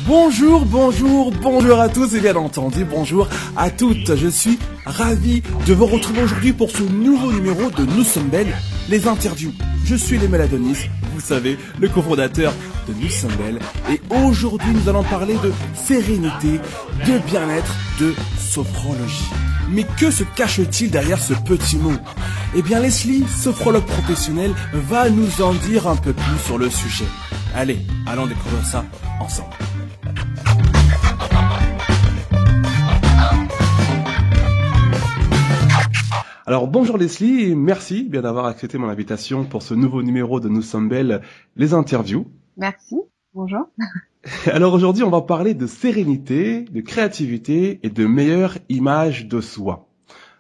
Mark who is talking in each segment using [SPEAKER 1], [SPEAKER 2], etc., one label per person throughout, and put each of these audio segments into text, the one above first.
[SPEAKER 1] Bonjour à tous et bien entendu, bonjour à toutes. Je suis ravi de vous retrouver aujourd'hui pour ce nouveau numéro de Nous sommes belles, les interviews. Je suis Lémel Adonis, vous savez, le cofondateur de Nous sommes belles. Et aujourd'hui, nous allons parler de sérénité, de bien-être, de sophrologie. Mais que se cache-t-il derrière ce petit mot ? Eh bien, Leslie, sophrologue professionnelle, va nous en dire un peu plus sur le sujet. Allez, allons découvrir ça ensemble. Alors bonjour Leslie, et merci bien d'avoir accepté mon invitation pour ce nouveau numéro de Nous sommes belles, les interviews.
[SPEAKER 2] Merci, bonjour.
[SPEAKER 1] Alors aujourd'hui on va parler de sérénité, de créativité et de meilleure image de soi.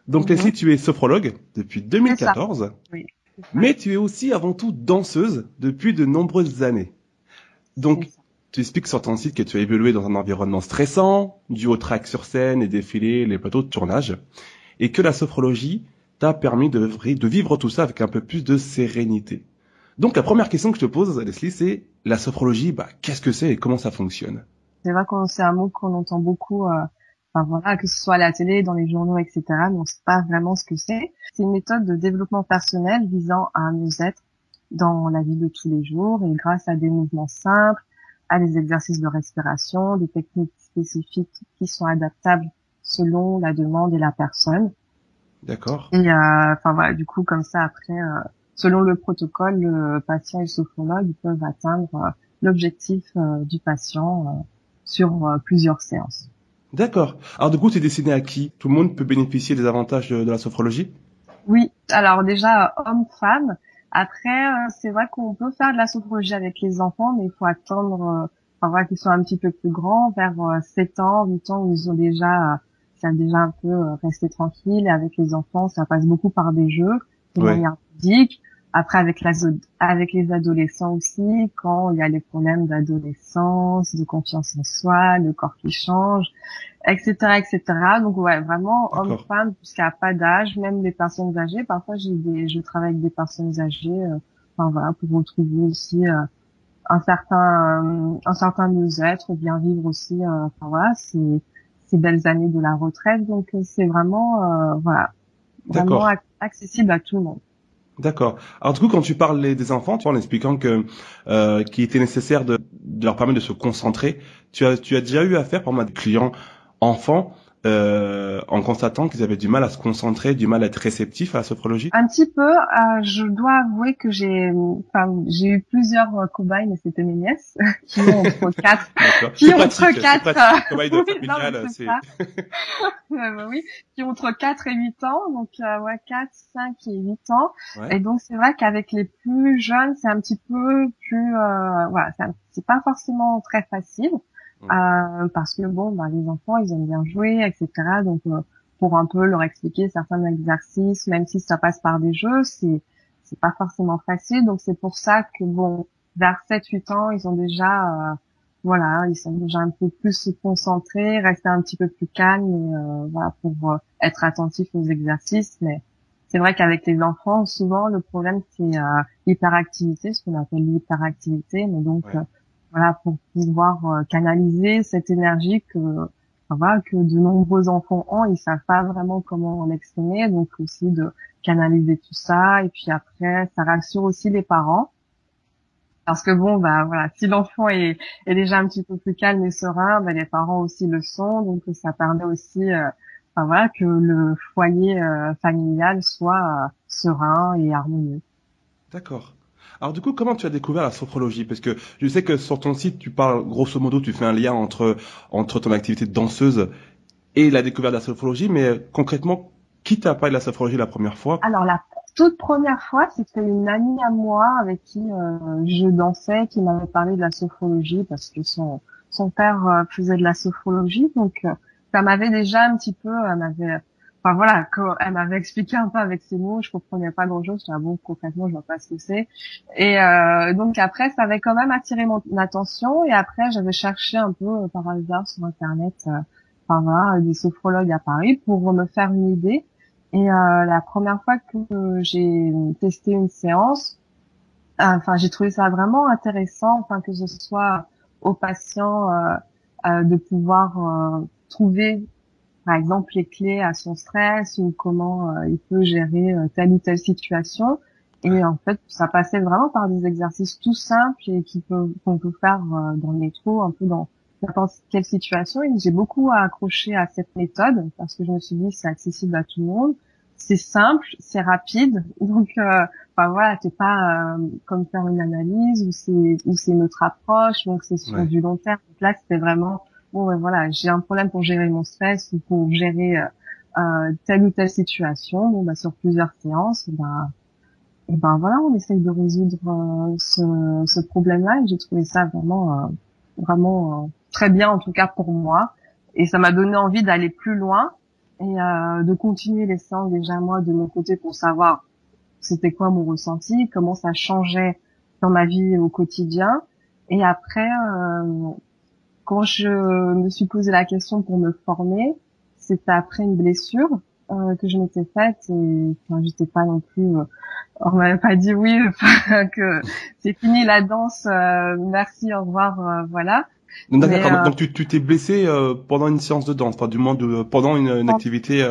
[SPEAKER 1] Donc Leslie, tu es sophrologue depuis 2014,
[SPEAKER 2] oui,
[SPEAKER 1] mais tu es aussi avant tout danseuse depuis de nombreuses années. Donc tu expliques sur ton site que tu as évolué dans un environnement stressant, dû au track sur scène, les défilés, les plateaux de tournage, et que la sophrologie t'a permis de vivre tout ça avec un peu plus de sérénité. Donc la première question que je te pose, Leslie, c'est la sophrologie, qu'est-ce que c'est et comment ça fonctionne ?
[SPEAKER 2] C'est vrai que c'est un mot qu'on entend beaucoup, que ce soit à la télé, dans les journaux, etc. Mais on sait pas vraiment ce que c'est. C'est une méthode de développement personnel visant à un mieux-être dans la vie de tous les jours et grâce à des mouvements simples, à des exercices de respiration, des techniques spécifiques qui sont adaptables selon la demande et la personne.
[SPEAKER 1] D'accord.
[SPEAKER 2] Et du coup, comme ça, après, selon le protocole, le patient et le sophrologue ils peuvent atteindre l'objectif du patient sur plusieurs séances.
[SPEAKER 1] D'accord. Alors du coup, c'est destiné à qui ? Tout le monde peut bénéficier des avantages de la sophrologie ?
[SPEAKER 2] Oui. Alors déjà, homme-femme. Après, c'est vrai qu'on peut faire de la sophrologie avec les enfants, mais il faut attendre qu'ils soient un petit peu plus grands, vers 7 ans, 8 ans, où ils ont déjà savent déjà un peu rester tranquille. Et avec les enfants, ça passe beaucoup par des jeux, de manière ludique. Après, avec les adolescents aussi, quand il y a les problèmes d'adolescence, de confiance en soi, le corps qui change, etc., etc. Donc ouais, vraiment homme-femme, puisqu'il n'y a pas d'âge, même les personnes âgées. Parfois, je travaille avec des personnes âgées, pour retrouver aussi un certain mieux-être, bien vivre aussi. Ces belles années de la retraite. Donc c'est vraiment vraiment accessible à tout le monde.
[SPEAKER 1] D'accord. Alors du coup, quand tu parles des enfants, tu vois, en expliquant que qu'il était nécessaire de leur permettre de se concentrer, tu as déjà eu affaire, par exemple, à des clients enfants en constatant qu'ils avaient du mal à se concentrer, du mal à être réceptifs à la sophrologie ?
[SPEAKER 2] Un petit peu. Je dois avouer que j'ai eu plusieurs cobayes, mais c'était mes nièces qui ont entre 4 qui ont entre 4
[SPEAKER 1] cobayes de familial, c'est
[SPEAKER 2] oui, qui ont entre 4 et 8 ans, donc 4, 5 et 8 ans.
[SPEAKER 1] Ouais.
[SPEAKER 2] Et donc c'est vrai qu'avec les plus jeunes, c'est un petit peu plus c'est pas forcément très facile parce que les enfants, ils aiment bien jouer, etc. Donc pour un peu leur expliquer certains exercices, même si ça passe par des jeux, c'est pas forcément facile. Donc c'est pour ça que vers 7-8 ans, ils ont déjà ils sont déjà un peu plus concentrés, rester un petit peu plus calmes et pour être attentifs aux exercices. Mais c'est vrai qu'avec les enfants, souvent le problème c'est l'hyperactivité, ce qu'on appelle l'hyperactivité. Mais donc pour pouvoir canaliser cette énergie que de nombreux enfants ont, ils savent pas vraiment comment l'exprimer, donc aussi de canaliser tout ça. Et puis après, ça rassure aussi les parents. Parce que si l'enfant est déjà un petit peu plus calme et serein, les parents aussi le sont, donc ça permet aussi que le foyer familial soit serein et harmonieux.
[SPEAKER 1] D'accord. Alors du coup, comment tu as découvert la sophrologie ? Parce que je sais que sur ton site, tu parles grosso modo, tu fais un lien entre ton activité de danseuse et la découverte de la sophrologie, mais concrètement, qui t'a parlé de la sophrologie la première fois ?
[SPEAKER 2] Alors la toute première fois, c'était une amie à moi avec qui je dansais, qui m'avait parlé de la sophrologie parce que son père faisait de la sophrologie, donc ça m'avait déjà un petit peu, elle m'avait expliqué un peu avec ses mots, je comprenais pas grand-chose, je disais concrètement, je vois pas ce que c'est. Et donc après, ça avait quand même attiré mon attention, et après j'avais cherché un peu par hasard sur internet, des sophrologues à Paris pour me faire une idée. Et la première fois que j'ai testé une séance, Enfin, j'ai trouvé ça vraiment intéressant, enfin que ce soit aux patients de pouvoir trouver, par exemple, les clés à son stress ou comment il peut gérer telle ou telle situation. Et en fait, ça passait vraiment par des exercices tout simples et qu'on peut faire dans le métro, un peu dans n'importe quelle situation. Et j'ai beaucoup accroché à cette méthode parce que je me suis dit c'est accessible à tout le monde, c'est simple, c'est rapide. Donc, enfin voilà, c'est pas comme faire une analyse où c'est une autre approche. Donc c'est sur
[SPEAKER 1] Ouais.
[SPEAKER 2] du long terme. Donc là, c'était vraiment bon, ouais, voilà, j'ai un problème pour gérer mon stress ou pour gérer telle ou telle situation. Bon, bah, sur plusieurs séances, et ben voilà, on essaye de résoudre ce problème-là. Et j'ai trouvé ça vraiment très bien, en tout cas pour moi. Et ça m'a donné envie d'aller plus loin et de continuer les séances déjà moi de mon côté pour savoir c'était quoi mon ressenti, comment ça changeait dans ma vie au quotidien. Et après, quand je me suis posé la question pour me former, c'était après une blessure que je m'étais faite et enfin, j'étais pas non plus on m'avait pas dit oui enfin, que c'est fini la danse merci au revoir voilà
[SPEAKER 1] Donc
[SPEAKER 2] mais
[SPEAKER 1] d'accord. Donc tu t'es blessé pendant une séance de danse, enfin du moins pendant une
[SPEAKER 2] en-
[SPEAKER 1] activité.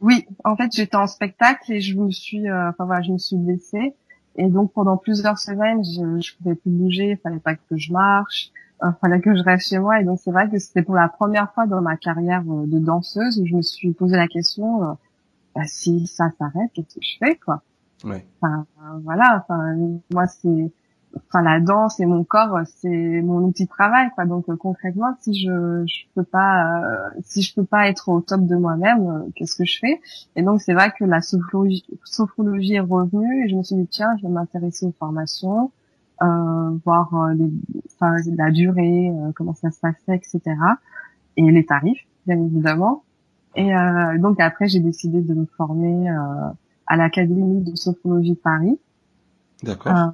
[SPEAKER 2] oui en fait j'étais en spectacle et je me suis enfin voilà je me suis blessée et donc pendant plusieurs semaines je pouvais plus bouger, il fallait pas que je marche, fallait que je reste chez moi et donc c'est vrai que c'était pour la première fois dans ma carrière de danseuse où je me suis posé la question bah, si ça s'arrête qu'est-ce que je fais quoi.
[SPEAKER 1] Ouais.
[SPEAKER 2] Enfin, voilà, enfin, moi, enfin, la danse et mon corps, c'est mon outil de travail, quoi. Donc, concrètement, si je peux pas être au top de moi-même, qu'est-ce que je fais? Et donc, c'est vrai que la sophrologie est revenue et je me suis dit, tiens, je vais m'intéresser aux formations, voir enfin, la durée, comment ça se passait, etc. Et les tarifs, bien évidemment. Et donc après, j'ai décidé de me former à l'Académie de sophrologie de Paris.
[SPEAKER 1] D'accord.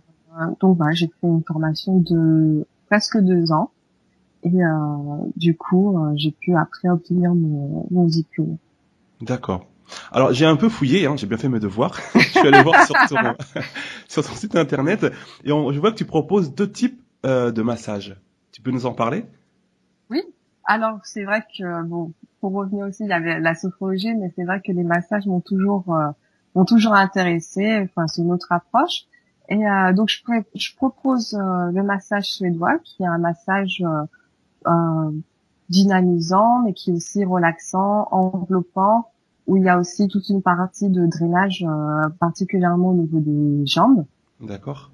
[SPEAKER 2] Donc voilà, j'ai fait une formation de presque 2 ans. Et du coup, j'ai pu après obtenir mon diplôme.
[SPEAKER 1] D'accord. Alors j'ai un peu fouillé, hein, j'ai bien fait mes devoirs. Je suis allé voir sur ton sur ton site internet et je vois que tu proposes deux types de massages. Tu peux nous en parler?
[SPEAKER 2] Oui. Alors c'est vrai que bon, pour revenir aussi, il y avait la sophrologie, mais c'est vrai que les massages m'ont toujours intéressée. Enfin, c'est une autre approche. Et donc je propose le massage suédois, qui est un massage euh, dynamisant, mais qui est aussi relaxant, enveloppant, où il y a aussi toute une partie de drainage, particulièrement au niveau des jambes.
[SPEAKER 1] D'accord.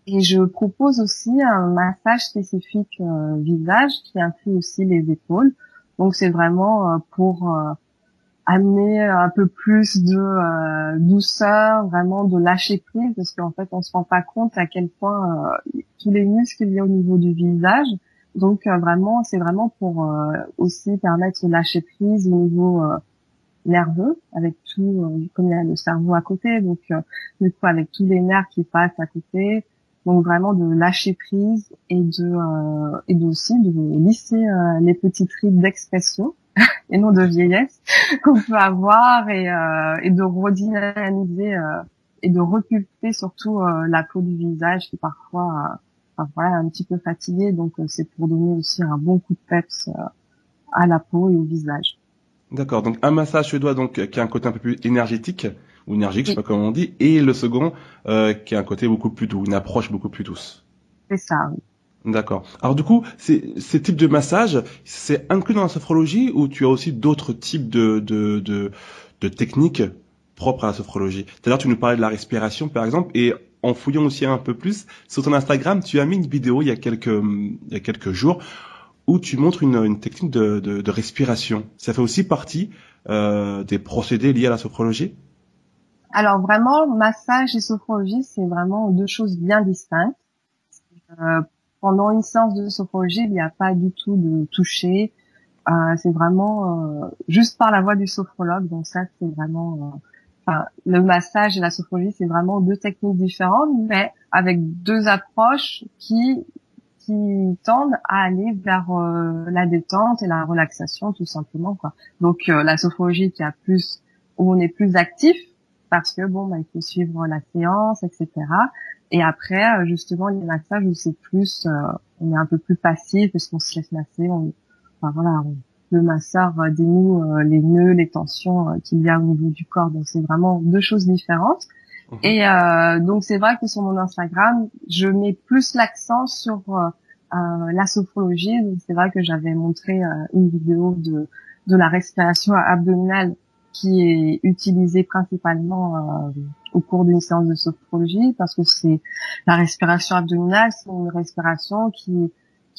[SPEAKER 2] Et je propose aussi un massage spécifique visage qui inclut aussi les épaules. Donc c'est vraiment pour amener un peu plus de douceur, vraiment de lâcher prise, parce qu'en fait on se rend pas compte à quel point tous les muscles qu'il y a au niveau du visage. Donc vraiment c'est vraiment pour aussi permettre de lâcher prise au niveau nerveux, avec tout comme il y a le cerveau à côté, donc du coup avec tous les nerfs qui passent à côté. Donc vraiment de lâcher prise et de aussi de lisser les petites rides d'expression et non de vieillesse qu'on peut avoir et de redynamiser et de repulper surtout la peau du visage qui parfois enfin, voilà un petit peu fatiguée, donc c'est pour donner aussi un bon coup de peps à la peau et au visage.
[SPEAKER 1] D'accord. Donc un massage suédois donc qui a un côté un peu plus énergétique ou énergique, je sais
[SPEAKER 2] Oui,
[SPEAKER 1] pas comment on dit, et le second qui a un côté beaucoup plus doux, une approche beaucoup plus douce.
[SPEAKER 2] c'est ça. Oui.
[SPEAKER 1] D'accord. Alors du coup, ces types de massages, c'est inclus dans la sophrologie ou tu as aussi d'autres types de techniques propres à la sophrologie? Tout à l'heure, tu nous parlais de la respiration, par exemple, et en fouillant aussi un peu plus, sur ton Instagram, tu as mis une vidéo il y a quelques jours où tu montres une technique de respiration. Ça fait aussi partie des procédés liés à la sophrologie?
[SPEAKER 2] Alors vraiment, massage et sophrologie, c'est vraiment deux choses bien distinctes. Euh, Pendant une séance de sophrologie, il n'y a pas du tout de toucher. C'est vraiment juste par la voix du sophrologue. Donc ça, c'est vraiment, enfin, le massage et la sophrologie, c'est vraiment deux techniques différentes, mais avec deux approches qui tendent à aller vers la détente et la relaxation, tout simplement, quoi. Donc la sophrologie qui a plus, où on est plus actif, parce que bon, bah, il faut suivre la séance, etc. Et après, justement, les massages où c'est plus, on est un peu plus passif parce qu'on se laisse masser. Enfin voilà, le masseur dénoue les nœuds, les tensions qu'il y a au niveau du corps. Donc c'est vraiment deux choses différentes. Et donc c'est vrai que sur mon Instagram, je mets plus l'accent sur la sophrologie. Donc c'est vrai que j'avais montré une vidéo de la respiration abdominale qui est utilisée principalement au cours d'une séance de sophrologie, parce que c'est la respiration abdominale, c'est une respiration qui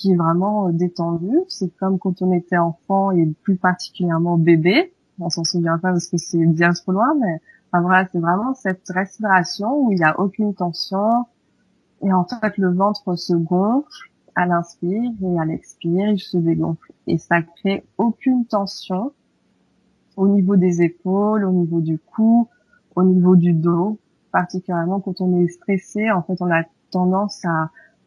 [SPEAKER 2] est vraiment détendue. C'est comme quand on était enfant et plus particulièrement bébé. On s'en souvient pas parce que c'est bien trop loin, mais enfin voilà, c'est vraiment cette respiration où il n'y a aucune tension et en fait le ventre se gonfle à l'inspire et à l'expire, il se dégonfle et ça crée aucune tension au niveau des épaules, au niveau du cou, au niveau du dos, particulièrement quand on est stressé. En fait, on a tendance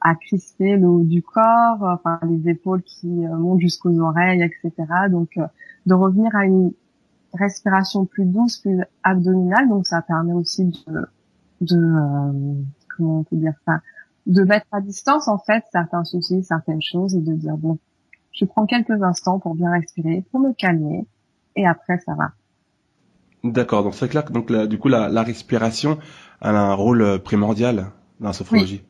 [SPEAKER 2] à crisper le haut du corps, enfin les épaules qui montent jusqu'aux oreilles, etc. Donc, de revenir à une respiration plus douce, plus abdominale. Donc, ça permet aussi comment on peut dire ça, de mettre à distance en fait certains soucis, certaines choses, et de dire bon, je prends quelques instants pour bien respirer, pour me calmer, et après ça va.
[SPEAKER 3] D'accord, donc c'est clair que donc du coup la respiration elle a un rôle primordial dans la sophrologie.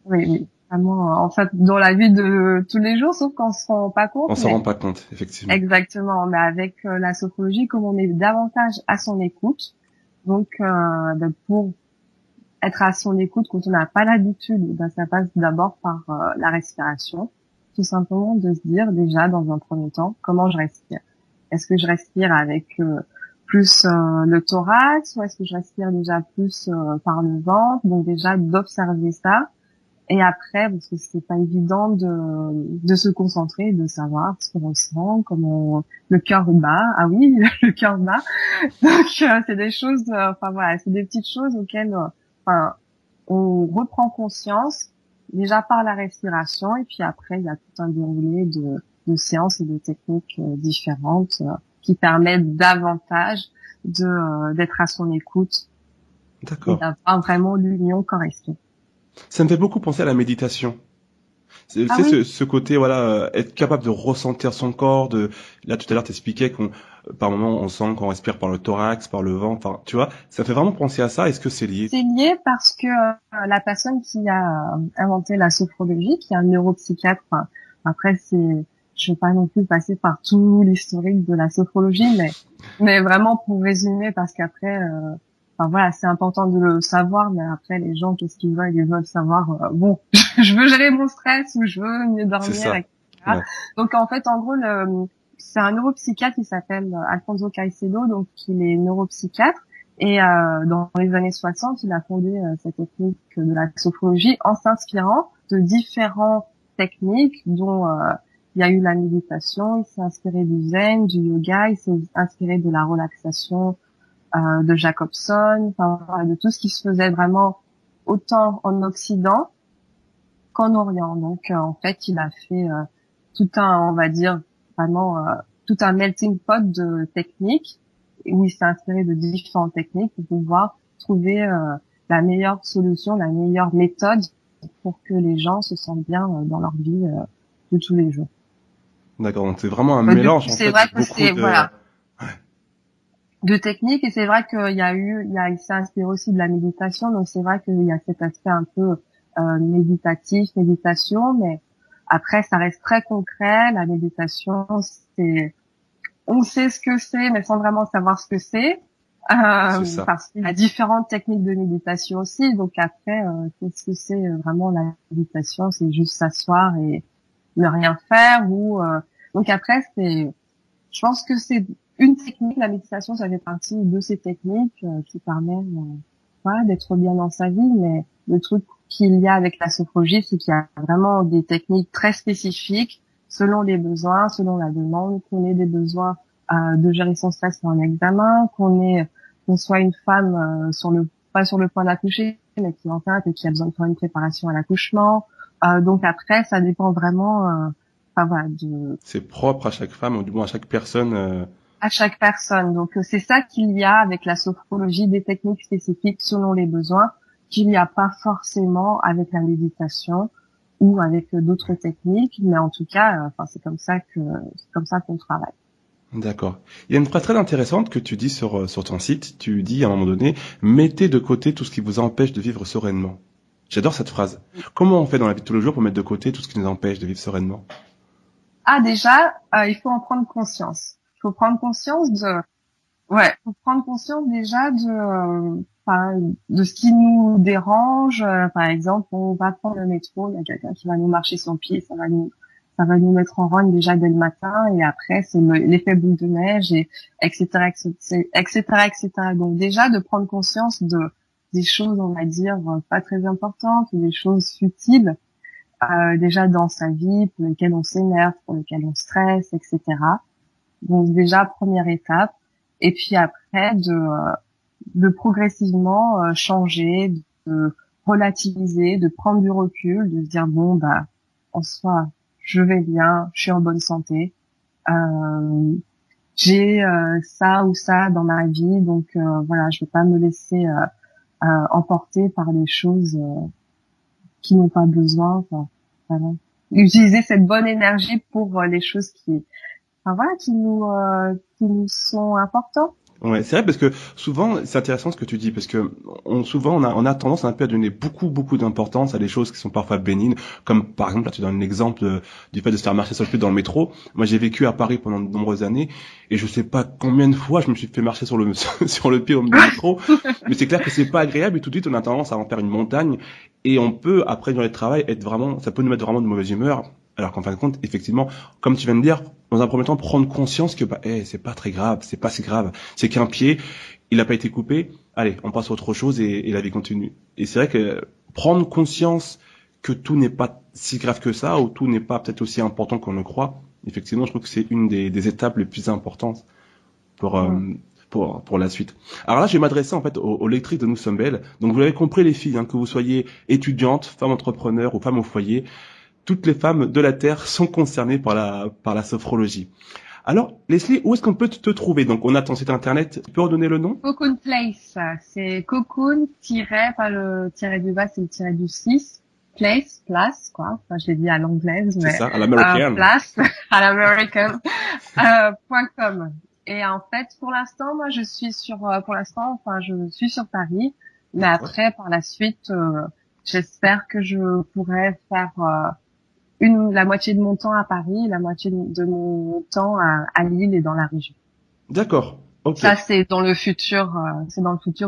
[SPEAKER 2] Oui, vraiment, en fait, dans la vie de tous les jours, sauf qu'on se rend pas compte.
[SPEAKER 3] On s'en rend pas compte, effectivement.
[SPEAKER 2] Exactement, mais avec la sophrologie, comme on est davantage à son écoute, donc pour être à son écoute quand on n'a pas l'habitude, ça passe d'abord par la respiration, tout simplement de se dire déjà dans un premier temps comment je respire. Est-ce que je respire avec plus le thorax, ou est-ce que je respire déjà plus par le ventre? Donc déjà d'observer ça. Et après, parce que c'est pas évident de se concentrer, de savoir ce qu'on ressent, comment le cœur bat. Ah oui, le cœur bat. Donc c'est des choses, enfin voilà, c'est des petites choses auxquelles, on reprend conscience déjà par la respiration, et puis après il y a tout un déroulé de séances et de techniques différentes qui permettent davantage d'être à son écoute.
[SPEAKER 3] D'accord.
[SPEAKER 2] Et d'avoir vraiment l'union corps-esprit.
[SPEAKER 3] Ça me fait beaucoup penser à la méditation. Tu sais,
[SPEAKER 2] Oui.
[SPEAKER 3] ce côté, voilà, être capable de ressentir son corps, là, tout à l'heure, t'expliquais par moment, on sent qu'on respire par le thorax, par le ventre, enfin, tu vois, ça fait vraiment penser à ça. Est-ce que c'est lié?
[SPEAKER 2] C'est lié parce que la personne qui a inventé la sophrologie, qui est un neuropsychiatre, après je vais pas non plus passer par tout l'historique de la sophrologie, mais vraiment pour résumer, parce qu'après, voilà, c'est important de le savoir, mais après les gens, qu'est-ce qu'ils veulent? Ils veulent savoir, bon, je veux gérer mon stress, ou je veux mieux dormir, etc. Ouais. Donc en fait, en gros, c'est un neuropsychiatre qui s'appelle Alfonso Caicedo, donc il est neuropsychiatre, et dans les années 60, il a fondé cette technique de la sophrologie en s'inspirant de différentes techniques, dont il y a eu la méditation, il s'est inspiré du zen, du yoga, il s'est inspiré de la relaxation, de Jacobson, enfin de tout ce qui se faisait vraiment autant en Occident qu'en Orient. Donc en fait, il a fait tout un, on va dire vraiment tout un melting pot de techniques, où il s'est inspiré de différentes techniques pour pouvoir trouver la meilleure solution, la meilleure méthode pour que les gens se sentent bien dans leur vie de tous les jours.
[SPEAKER 3] D'accord, donc c'est vraiment un mélange en fait.
[SPEAKER 2] C'est vrai que c'est voilà. De techniques, et c'est vrai il s'est inspiré aussi de la méditation, donc c'est vrai qu'il y a cet aspect un peu méditation, mais après ça reste très concret. La méditation, on sait ce que c'est, mais sans vraiment savoir ce que c'est, parce qu'il y a différentes techniques de méditation aussi. Donc après, qu'est-ce que c'est vraiment la méditation? C'est juste s'asseoir et ne rien faire, ou donc après je pense que c'est une technique. La méditation, ça fait partie de ces techniques qui permettent d'être bien dans sa vie. Mais le truc qu'il y a avec la sophrologie, c'est qu'il y a vraiment des techniques très spécifiques selon les besoins, selon la demande, qu'on ait des besoins de gérer son stress pour un examen, qu'on soit une femme pas sur le point d'accoucher, mais qui est enceinte et qui a besoin de faire une préparation à l'accouchement. Donc après, ça dépend vraiment.
[SPEAKER 3] C'est propre à chaque femme, ou du moins à chaque personne.
[SPEAKER 2] À chaque personne. Donc c'est ça qu'il y a avec la sophrologie, des techniques spécifiques selon les besoins, qu'il n'y a pas forcément avec la méditation ou avec d'autres techniques, mais en tout cas, c'est comme ça qu'on travaille.
[SPEAKER 3] D'accord. Il y a une phrase très intéressante que tu dis sur ton site. Tu dis à un moment donné, mettez de côté tout ce qui vous empêche de vivre sereinement. J'adore cette phrase. Comment on fait dans la vie de tous les jours pour mettre de côté tout ce qui nous empêche de vivre sereinement?
[SPEAKER 2] Déjà, il faut en prendre conscience. Il faut prendre conscience faut prendre conscience déjà de ce qui nous dérange. Par exemple, on va prendre le métro, il y a quelqu'un qui va nous marcher sur le pied, ça va nous mettre en rogne déjà dès le matin, et après c'est l'effet boule de neige, et etc., etc. Donc déjà de prendre conscience des choses, on va dire, pas très importantes, ou des choses futiles, déjà dans sa vie, pour lesquelles on s'énerve, pour lesquelles on stresse, etc. Donc déjà première étape, et puis après de progressivement changer, de relativiser, de prendre du recul, de se dire bon en soi je vais bien, je suis en bonne santé, j'ai ça ou ça dans ma vie, donc je vais pas me laisser emporter par des choses qui n'ont pas besoin. Voilà. Utiliser cette bonne énergie pour les choses qui nous sont importantes.
[SPEAKER 3] Ouais, c'est vrai parce que souvent, c'est intéressant ce que tu dis parce que souvent on a tendance un peu à donner beaucoup d'importance à des choses qui sont parfois bénignes, comme par exemple là tu donnes l'exemple du fait de se faire marcher sur le pied dans le métro. Moi j'ai vécu à Paris pendant de nombreuses années et je sais pas combien de fois je me suis fait marcher sur le sur le pied au milieu du métro, mais c'est clair que c'est pas agréable et tout de suite on a tendance à en faire une montagne et on peut après dans le travail ça peut nous mettre vraiment de mauvaise humeur. Alors qu'en fin de compte, effectivement, comme tu viens de dire, dans un premier temps, prendre conscience que c'est pas très grave, c'est pas si grave, c'est qu'un pied, il a pas été coupé. Allez, on passe à autre chose et la vie continue. Et c'est vrai que prendre conscience que tout n'est pas si grave que ça, ou tout n'est pas peut-être aussi important qu'on le croit. Effectivement, je trouve que c'est une des étapes les plus importantes pour la suite. Alors là, je vais m'adresser en fait aux lectrices de Nous sommes belles. Donc vous l'avez compris les filles, que vous soyez étudiantes, femmes entrepreneurs ou femmes au foyer. Toutes les femmes de la Terre sont concernées par la sophrologie. Alors, Leslie, où est-ce qu'on peut te trouver? Donc, on a ton site internet. Tu peux redonner le nom?
[SPEAKER 2] Cocoon Place. C'est cocoon, pas le tiré du bas, c'est le tiré du 6. Place, quoi. Enfin, je l'ai dit à l'anglaise, mais.
[SPEAKER 3] C'est ça, à l'américaine.
[SPEAKER 2] Place, à l'américaine. .com. Et en fait, pour l'instant, moi, je suis sur Paris. Mais après, par la suite, j'espère que je pourrai faire, la moitié de mon temps à Paris, la moitié de mon temps à Lille et dans la région.
[SPEAKER 3] D'accord. Okay.
[SPEAKER 2] Ça, c'est dans le futur,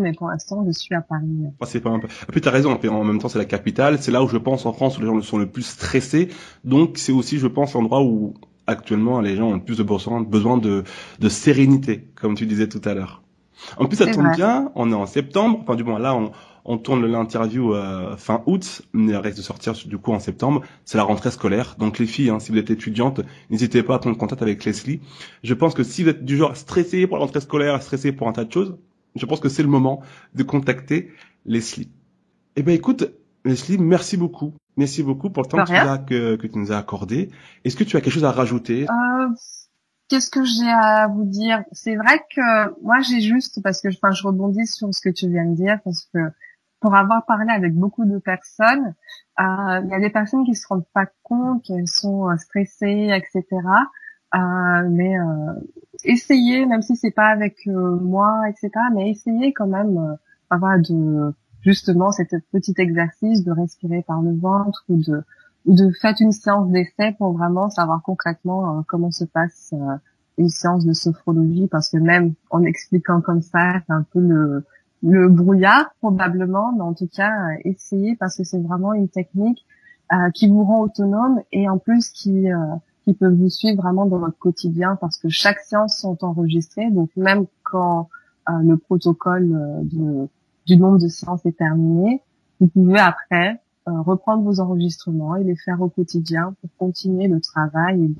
[SPEAKER 2] mais pour l'instant, je suis à Paris.
[SPEAKER 3] C'est pas un peu. Et puis, t'as raison. En même temps, c'est la capitale. C'est là où je pense en France où les gens sont le plus stressés. Donc, c'est aussi, je pense, l'endroit où actuellement les gens ont le plus de besoin de sérénité, comme tu disais tout à l'heure. En plus, ça tombe bien. On est en septembre. Enfin, du moins, là, on tourne l'interview fin août, mais elle reste de sortir du coup en septembre. C'est la rentrée scolaire. Donc les filles, si vous êtes étudiantes, n'hésitez pas à prendre contact avec Leslie. Je pense que si vous êtes du genre stressé pour la rentrée scolaire, stressé pour un tas de choses, je pense que c'est le moment de contacter Leslie. Eh ben écoute, Leslie, merci beaucoup. Merci beaucoup pour le temps que tu nous as accordé. Est-ce que tu as quelque chose à rajouter?
[SPEAKER 2] Qu'est-ce que j'ai à vous dire? C'est vrai que moi j'ai juste, parce que je rebondis sur ce que tu viens de dire, parce que pour avoir parlé avec beaucoup de personnes, il y a des personnes qui se rendent pas compte qu'elles sont stressées, etc. Mais essayez, même si c'est pas avec moi, etc. Mais essayez quand même, de justement cet petit exercice de respirer par le ventre ou de faire une séance d'essai pour vraiment savoir concrètement comment se passe une séance de sophrologie, parce que même en expliquant comme ça, c'est un peu le brouillard probablement, mais en tout cas essayez, parce que c'est vraiment une technique qui vous rend autonome et en plus qui peut vous suivre vraiment dans votre quotidien, parce que chaque séance sont enregistrées, donc même quand le protocole du nombre de séances est terminé, vous pouvez après reprendre vos enregistrements et les faire au quotidien pour continuer le travail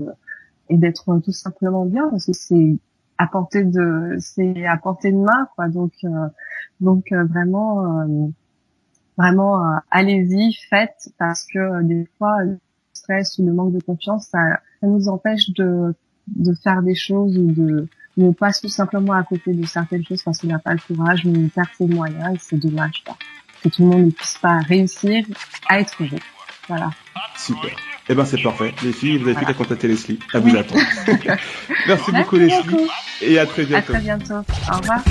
[SPEAKER 2] et d'être tout simplement bien, parce que c'est à portée de main, quoi. Donc vraiment allez-y, faites, parce que des fois le stress ou le manque de confiance, ça nous empêche de faire des choses, ou on passe tout simplement à côté de certaines choses parce qu'on n'a pas le courage, mais on perd ses moyens et c'est dommage, quoi. que tout le monde ne puisse pas réussir à être heureux. Voilà.
[SPEAKER 3] Super. Eh ben c'est parfait. Les filles, vous avez plus qu'à contacter Leslie. Elle vous attend. Merci beaucoup Leslie. Et à très bientôt.
[SPEAKER 2] À très bientôt. Au revoir.